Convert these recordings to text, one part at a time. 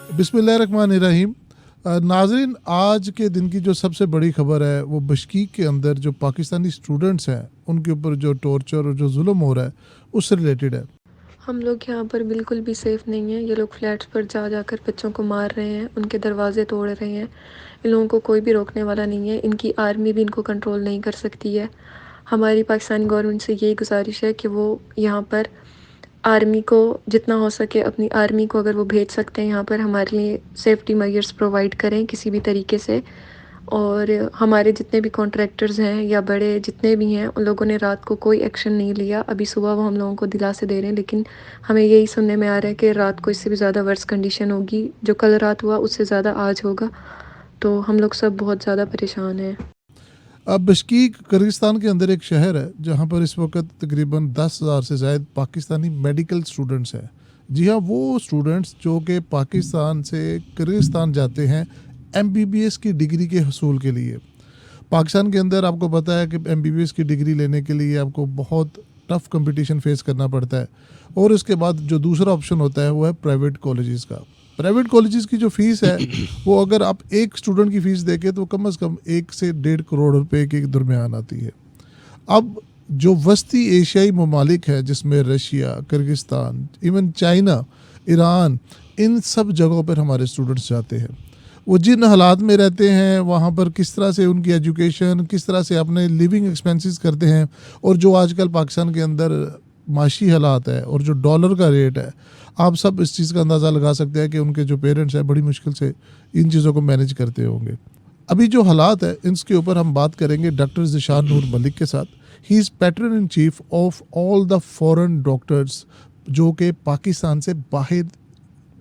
बिस्मिल्लाहिर्रहमानिर्रहीम। नाज़रीन, आज के दिन की जो सबसे बड़ी खबर है वो बिश्कीक के अंदर जो पाकिस्तानी स्टूडेंट्स हैं उनके ऊपर जो टॉर्चर और जो जुल्म हो रहा है उससे रिलेटेड है। हम लोग यहाँ पर बिल्कुल भी सेफ़ नहीं हैं। ये लोग फ्लैट्स पर जा जाकर बच्चों को मार रहे हैं, उनके दरवाजे तोड़ रहे हैं। इन लोगों को कोई भी रोकने वाला नहीं है। इनकी आर्मी भी इनको कंट्रोल नहीं कर सकती है। हमारी पाकिस्तानी गवर्नमेंट से यही गुजारिश है कि वो यहाँ पर आर्मी को जितना हो सके अपनी आर्मी को अगर वो भेज सकते हैं यहाँ पर हमारे लिए सेफ्टी मेजर्स प्रोवाइड करें किसी भी तरीके से। और हमारे जितने भी कॉन्ट्रैक्टर्स हैं या बड़े जितने भी हैं उन लोगों ने रात को कोई एक्शन नहीं लिया। अभी सुबह वो हम लोगों को दिलासे दे रहे हैं, लेकिन हमें यही सुनने में आ रहा है कि रात को इससे भी ज़्यादा वर्स्ट कंडीशन होगी। जो कल रात हुआ उससे ज़्यादा आज होगा। तो हम लोग सब बहुत ज़्यादा परेशान हैं। अब बिश्कीक किर्गिस्तान के अंदर एक शहर है जहाँ पर इस वक्त तकरीबन 10,000 से ज़ायद पाकिस्तानी मेडिकल स्टूडेंट्स हैं। जी हाँ, वो स्टूडेंट्स जो कि पाकिस्तान से किर्गिस्तान जाते हैं MBBS की डिग्री के हसूल के लिए। पाकिस्तान के अंदर आपको पता है कि MBBS की डिग्री लेने के लिए आपको बहुत टफ कंपटीशन फेस करना पड़ता है। और इसके बाद जो दूसरा ऑप्शन होता है वो है प्राइवेट कॉलेजेस का। प्राइवेट कॉलेजेस की जो फ़ीस है वो अगर आप एक स्टूडेंट की फ़ीस देखें तो कम से कम 1 से 1.5 करोड़ रुपए के दरमियान आती है। अब जो वस्ती एशियाई ममालिक है जिसमें Russia, Kyrgyzstan, even China, Iran, इन सब जगहों पर हमारे स्टूडेंट्स जाते हैं। वो जिन हालात में रहते हैं वहाँ पर किस तरह से उनकी एजुकेशन, किस तरह से अपने लिविंग एक्सपेंसेस करते हैं, और जो आजकल पाकिस्तान के अंदर माशी हालात है और जो डॉलर का रेट है, आप सब इस चीज़ का अंदाज़ा लगा सकते हैं कि उनके जो पेरेंट्स हैं बड़ी मुश्किल से इन चीज़ों को मैनेज करते होंगे। अभी जो हालात है इसके ऊपर हम बात करेंगे डॉक्टर ज़िशान नूर मलिक के साथ। He is patron in chief of all the foreign doctors जो कि पाकिस्तान से बाहर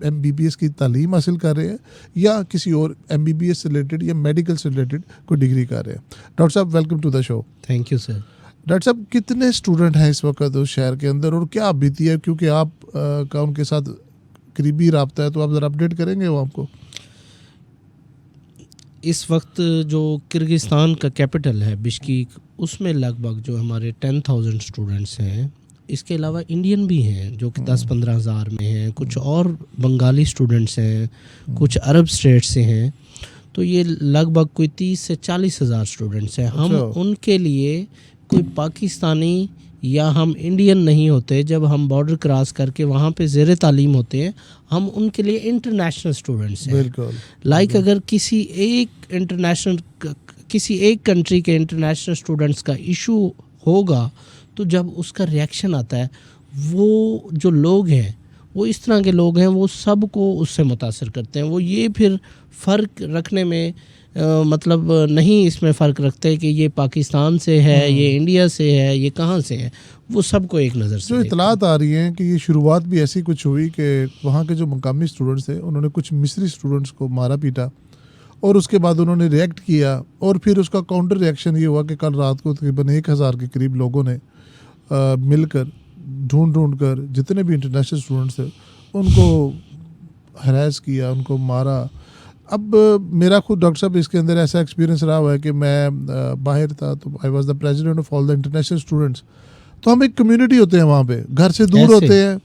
MBBS की तालीम हासिल कर रहे हैं या किसी और MBBS से रिलेटेड या मेडिकल से रिलेटेड कोई डिग्री कर रहे हैं। Doctor sahab, welcome to the show. Thank you sir. Doctor sahab, कितने स्टूडेंट हैं इस वक्त उस शहर के अंदर और क्या बीती है, क्योंकि आप का उनके साथ करीबी रब्ता है, तो आप ज़रा अपडेट करेंगे वो आपको। इस वक्त जो किर्गिस्तान का कैपिटल है बिश्कीक, उसमें लगभग जो हमारे 10,000 स्टूडेंट्स हैं। इसके अलावा इंडियन भी हैं जो कि 10-15 हज़ार में हैं, कुछ और बंगाली स्टूडेंट्स हैं, कुछ अरब स्टेट से हैं। तो ये लगभग कोई 30 से 40 हज़ार स्टूडेंट्स हैं। हम उनके लिए कोई पाकिस्तानी या हम इंडियन नहीं होते। जब हम बॉर्डर क्रॉस करके वहाँ पे ज़ेर तालीम होते हैं, हम उनके लिए इंटरनेशनल स्टूडेंट्स हैं। लाइक अगर किसी एक कंट्री के इंटरनेशनल स्टूडेंट्स का इशू होगा तो जब उसका रिएक्शन आता है, वो जो लोग हैं वो इस तरह के लोग हैं, वो सबको उससे मुतासर करते हैं। वो ये फिर फ़र्क रखने में मतलब नहीं इसमें फ़र्क रखते कि ये पाकिस्तान से है, ये इंडिया से है, ये कहाँ से है। वो सबको एक नज़र से जो इतलात आ रही हैं कि ये शुरुआत भी ऐसी कुछ हुई कि वहाँ के जो मकामी स्टूडेंट्स थे उन्होंने कुछ मिस्री स्टूडेंट्स को मारा पीटा और उसके बाद उन्होंने रिएक्ट किया, और फिर उसका काउंटर रिएक्शन ये हुआ कि कल रात को तकरीबन 1,000 के करीब लोगों ने मिलकर ढूंढ कर जितने भी इंटरनेशनल स्टूडेंट्स थे उनको हरास किया, उनको मारा। अब मेरा खुद डॉक्टर साहब इसके अंदर ऐसा एक्सपीरियंस रहा हुआ है कि मैं बाहर था, तो I was the president of all the international students. तो हम एक कम्युनिटी होते हैं वहाँ पे, घर से दूर होते हैं,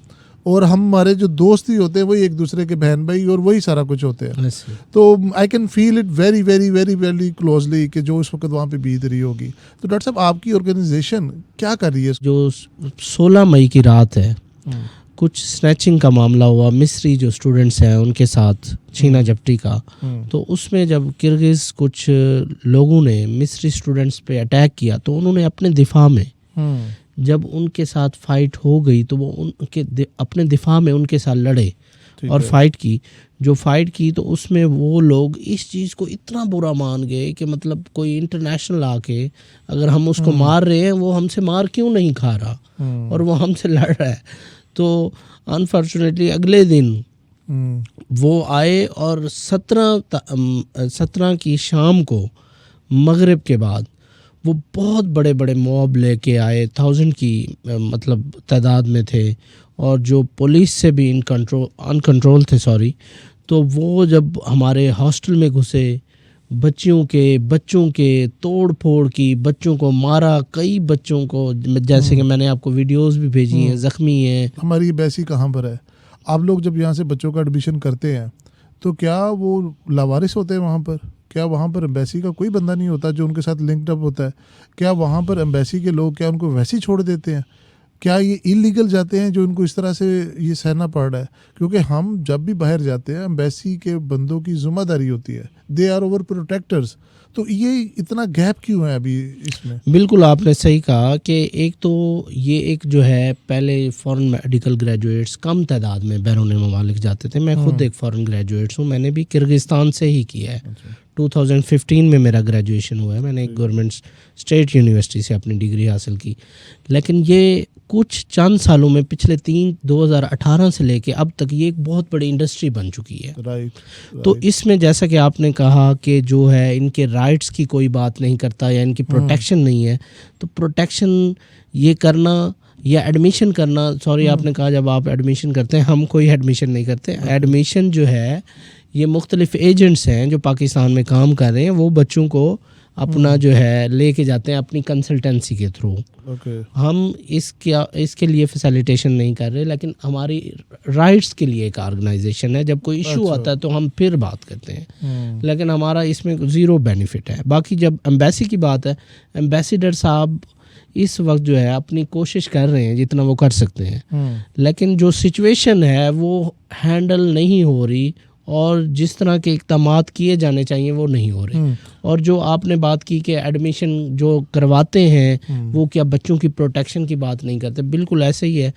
और हमारे जो दोस्त ही होते हैं वही एक दूसरे के बहन भाई और वही सारा कुछ होते हैं। तो I can feel it very very very very closely कि जो इस वक्त वहाँ पे बीत रही होगी। तो डॉक्टर साहब, आपकी ऑर्गेनाइजेशन क्या कर रही है? जो 16 मई की रात है, कुछ स्नैचिंग का मामला हुआ, मिस्री जो स्टूडेंट्स हैं उनके साथ छीना झपटी का। तो उसमें जब किर्गिज़ कुछ लोगों ने मिस्री स्टूडेंट्स पे अटैक किया तो उन्होंने अपने दिफा में, जब उनके साथ फाइट हो गई तो वो उनके अपने दिफा में उनके साथ लड़े और फाइट की। जो फाइट की तो उसमें वो लोग इस चीज़ को इतना बुरा मान गए कि मतलब कोई इंटरनेशनल आके अगर हम उसको मार रहे हैं, वो हमसे मार क्यों नहीं खा रहा और वो हमसे लड़ रहा है। तो अनफॉर्चुनेटली अगले दिन वो आए और 17 की शाम को मगरिब के बाद वो बहुत बड़े बड़े मॉब लेके आए, 1000 की मतलब तादाद में थे, और जो पुलिस से भी अनकंट्रोल थे तो वो जब हमारे हॉस्टल में घुसे, बच्चों के तोड़ फोड़ की, बच्चों को मारा, कई बच्चों को, जैसे कि मैंने आपको वीडियोस भी भेजी हैं, ज़ख्मी हैं। हमारी बैसी कहाँ पर है? आप लोग जब यहाँ से बच्चों का एडमिशन करते हैं तो क्या वो लावारिस होते हैं वहाँ पर? क्या वहाँ पर एम्बेसी का कोई बंदा नहीं होता जो उनके साथ लिंक्ड अप होता है? क्या वहाँ पर एम्बेसी के लोग क्या उनको वैसे ही छोड़ देते हैं? क्या ये इलीगल जाते हैं जो इनको इस तरह से ये सहना पड़ रहा है? क्योंकि हम जब भी बाहर जाते हैं एम्बेसी के बंदों की जिम्मेदारी होती है, दे आर ओवर प्रोटेक्टर्स। तो ये इतना गैप क्यों है अभी इसमें? बिल्कुल आपने सही कहा कि एक तो ये एक जो है पहले फॉरेन मेडिकल ग्रेजुएट्स कम तादाद में बैरून ममालिक जाते थे। मैं खुद एक फॉरेन ग्रेजुएट्स हूँ, मैंने भी किर्गिस्तान से ही किया है। 2015 में मेरा ग्रेजुएशन हुआ है, मैंने एक गवर्नमेंट स्टेट यूनिवर्सिटी से अपनी डिग्री हासिल की। लेकिन ये कुछ चंद सालों में पिछले 2018 से लेके अब तक ये एक बहुत बड़ी इंडस्ट्री बन चुकी है। राइट। तो इसमें जैसा कि आपने कहा कि जो है इनके राइट्स की कोई बात नहीं करता या इनकी प्रोटेक्शन नहीं है, तो प्रोटेक्शन ये करना या एडमिशन करना, सॉरी आपने कहा जब आप एडमिशन करते हैं, हम कोई एडमिशन नहीं करते। एडमिशन जो है ये मुख्तलिफ एजेंट्स हैं जो पाकिस्तान में काम कर रहे हैं, वो बच्चों को अपना जो है लेके जाते हैं अपनी कंसल्टेंसी के थ्रू। हम इसके लिए फैसिलिटेशन नहीं कर रहे, लेकिन हमारी राइट्स के लिए एक ऑर्गेनाइजेशन है। जब कोई इशू आता है तो हम फिर बात करते हैं, लेकिन हमारा इसमें ज़ीरो बेनिफिट है। बाकी जब एम्बेसी की बात है, एम्बेसडर साहब इस वक्त जो है अपनी कोशिश कर रहे हैं जितना वो कर सकते हैं, लेकिन जो सिचुएशन है वो हैंडल नहीं हो रही और जिस तरह के इक़दामात किए जाने चाहिए वो नहीं हो रहे। और जो आपने बात की कि एडमिशन जो करवाते हैं वो क्या बच्चों की प्रोटेक्शन की बात नहीं करते, बिल्कुल ऐसे ही है।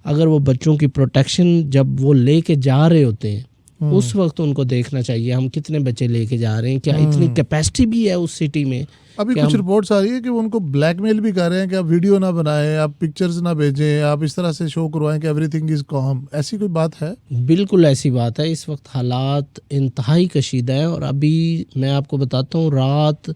अगर वो बच्चों की प्रोटेक्शन जब वो लेके जा रहे होते हैं उस वक्त उनको देखना चाहिए हम कितने बच्चे लेके जा रहे हैं, क्या इतनी कैपेसिटी भी है उस सिटी में। अभी कुछ रिपोर्ट्स आ रही है कि वो उनको ब्लैकमेल भी कर रहे हैं कि आप वीडियो ना बनाएं, आप पिक्चर्स ना भेजें, आप इस तरह से शो करवाएं कि एवरीथिंग इज कॉम। ऐसी कोई बात है? बिल्कुल ऐसी बात है। इस वक्त हालात इंतहाई कशीदा है और अभी मैं आपको बताता हूँ रात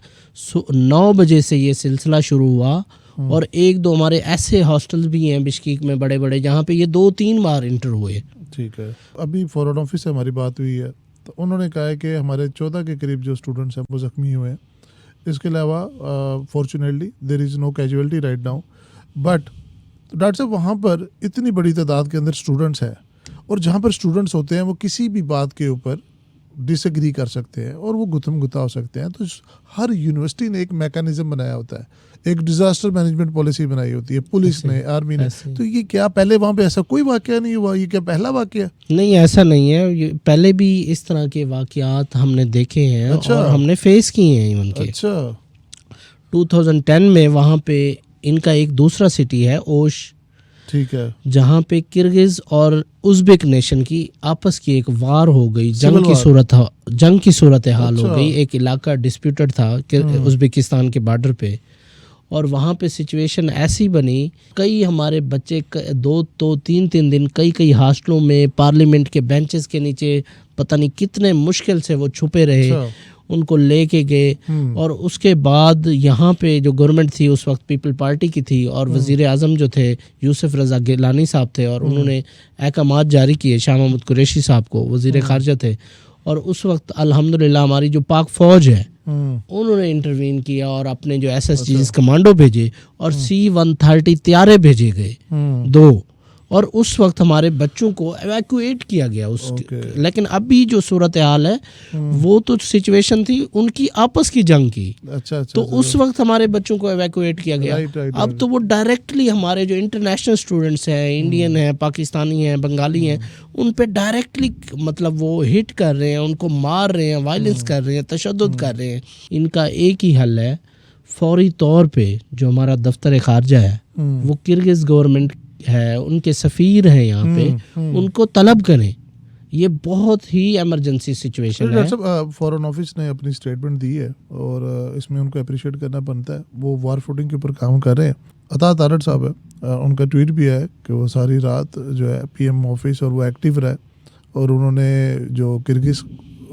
9 बजे से ये सिलसिला शुरू हुआ और एक दो हमारे ऐसे हॉस्टल्स भी हैं बिश्कीक में बड़े बड़े जहाँ पे ये 2-3 बार इंटर हुए। ठीक है। अभी फॉरेन ऑफिस से हमारी बात हुई है तो उन्होंने कहा है कि हमारे 14 के करीब जो स्टूडेंट्स हैं वो ज़ख्मी हुए हैं। इसके अलावा fortunately there is no casualty right now, but doctor sahab वहाँ पर इतनी बड़ी तादाद के अंदर स्टूडेंट्स हैं और जहाँ पर स्टूडेंट्स होते हैं वो किसी भी बात के ऊपर डिसएग्री कर सकते हैं और वो गुत्थम गुत्ता हो सकते हैं। तो हर यूनिवर्सिटी ने एक मैकेनिज्म बनाया होता है, एक डिजास्टर मैनेजमेंट पॉलिसी बनाई होती है, पुलिस ने, आर्मी ने। तो ये क्या पहले वहाँ पे ऐसा कोई वाकया नहीं हुआ? ये क्या पहला वाकया? नहीं, ऐसा नहीं है। ये पहले भी इस तरह के वाकयात हमने देखे हैं। अच्छा। और हमने फेस किए हैं इवन के। अच्छा। 2010 में वहाँ पे इनका एक दूसरा सिटी है ओश, ठीक है, जहाँ पे किर्गिज और उज़्बेक नेशन की आपस की एक वार हो गई, जंग की सूरत हाल हो गई। एक इलाका डिस्प्यूटेड था उज़्बेकिस्तान के बॉर्डर पे और वहाँ पे सिचुएशन ऐसी बनी, कई हमारे बच्चे 2-3 दिन कई हॉस्टलों में पार्लियामेंट के बेंचेस के नीचे पता नहीं कितने मुश्किल से वो छुपे रहे। उनको लेके गए और उसके बाद यहाँ पे जो गवर्नमेंट थी उस वक्त पीपल पार्टी की थी और वज़ीर आज़म जो थे यूसुफ रज़ा गिलानी साहब थे और उन्होंने अहकामात जारी किए। शाह महमूद कुरैशी साहब को वज़ीर ख़ारजा थे और उस वक्त अल्हम्दुलिल्लाह हमारी जो पाक फ़ौज है उन्होंने इंटरवीन किया और अपने जो SSGs कमांडो भेजे और C-130 तैयारे भेजे गए 2 और उस वक्त हमारे बच्चों को एवैक्यूएट किया गया लेकिन अभी जो सूरत हाल है वो तो सिचुएशन थी उनकी आपस की जंग की। अच्छा, तो उस वक्त हमारे बच्चों को एवैक्यूएट किया गया। अब तो वो डायरेक्टली हमारे जो इंटरनेशनल स्टूडेंट्स हैं, इंडियन हैं, पाकिस्तानी हैं, बंगाली हैं, उन पे डायरेक्टली मतलब वो हिट कर रहे हैं, उनको मार रहे हैं, वायलेंस कर रहे हैं, तशद्दुद कर रहे हैं। इनका एक ही हल है, फौरी तौर पे जो हमारा दफ्तर खारजा है वो किर्गिज गवर्नमेंट है, उनके सफ़ीर हैं यहाँ पे, उनको तलब करें। ये बहुत ही इमरजेंसी सिचुएशन है। फॉरेन ऑफिस ने अपनी स्टेटमेंट दी है और इसमें उनको अप्रिशिएट करना बनता है। वो वार फूटिंग के ऊपर काम कर रहे हैं। अता तारड़ साहब है, उनका ट्वीट भी है कि वो सारी रात जो है PM ऑफिस और वो एक्टिव रहे और उन्होंने जो किर्गिज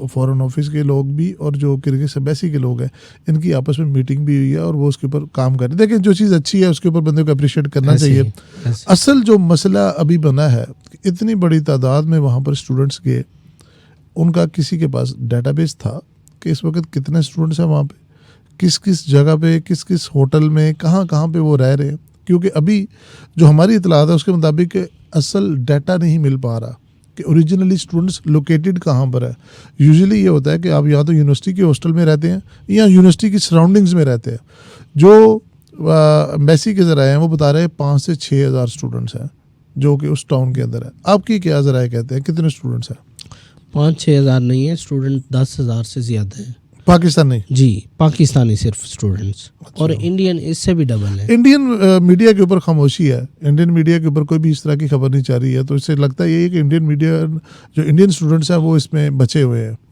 फॉरेन ऑफिस के लोग भी और जो किर्गिज एम्बेसी के लोग हैं इनकी आपस में मीटिंग भी हुई है और वो उसके ऊपर काम कर रहे हैं। देखिए जो चीज़ अच्छी है उसके ऊपर बंदे को अप्रिशिएट करना चाहिए। असल जो मसला अभी बना है, इतनी बड़ी तादाद में वहाँ पर स्टूडेंट्स गए, उनका किसी के पास डेटाबेस था कि इस वक्त कितने स्टूडेंट्स हैं वहाँ पे, किस किस जगह पे, किस किस होटल में, कहाँ कहाँ पे वो रह रहे हैं। क्योंकि अभी जो हमारी इतलात है उसके मुताबिक असल डाटा नहीं मिल पा रहा कि ओरिजिनली स्टूडेंट्स लोकेटेड कहाँ पर है। यूजुअली ये होता है कि आप या तो यूनिवर्सिटी के हॉस्टल में रहते हैं या यूनिवर्सिटी की सराउंडिंग्स में रहते हैं। जो एम्बेसी के ज़राए हैं वो बता रहे हैं 5 से 6 हज़ार स्टूडेंट्स हैं जो कि उस टाउन के अंदर है। आपकी क्या ज़राए कहते हैं, कितने स्टूडेंट्स हैं? 5-6 हज़ार नहीं है, स्टूडेंट 10,000 से ज़्यादा है। पाकिस्तान नहीं जी, पाकिस्तानी सिर्फ स्टूडेंट्स, और इंडियन इससे भी डबल है। इंडियन मीडिया के ऊपर खामोशी है। इंडियन मीडिया के ऊपर कोई भी इस तरह की खबर नहीं चाह रही है, तो इससे लगता है ये कि इंडियन मीडिया जो इंडियन स्टूडेंट्स हैं वो इसमें बचे हुए हैं।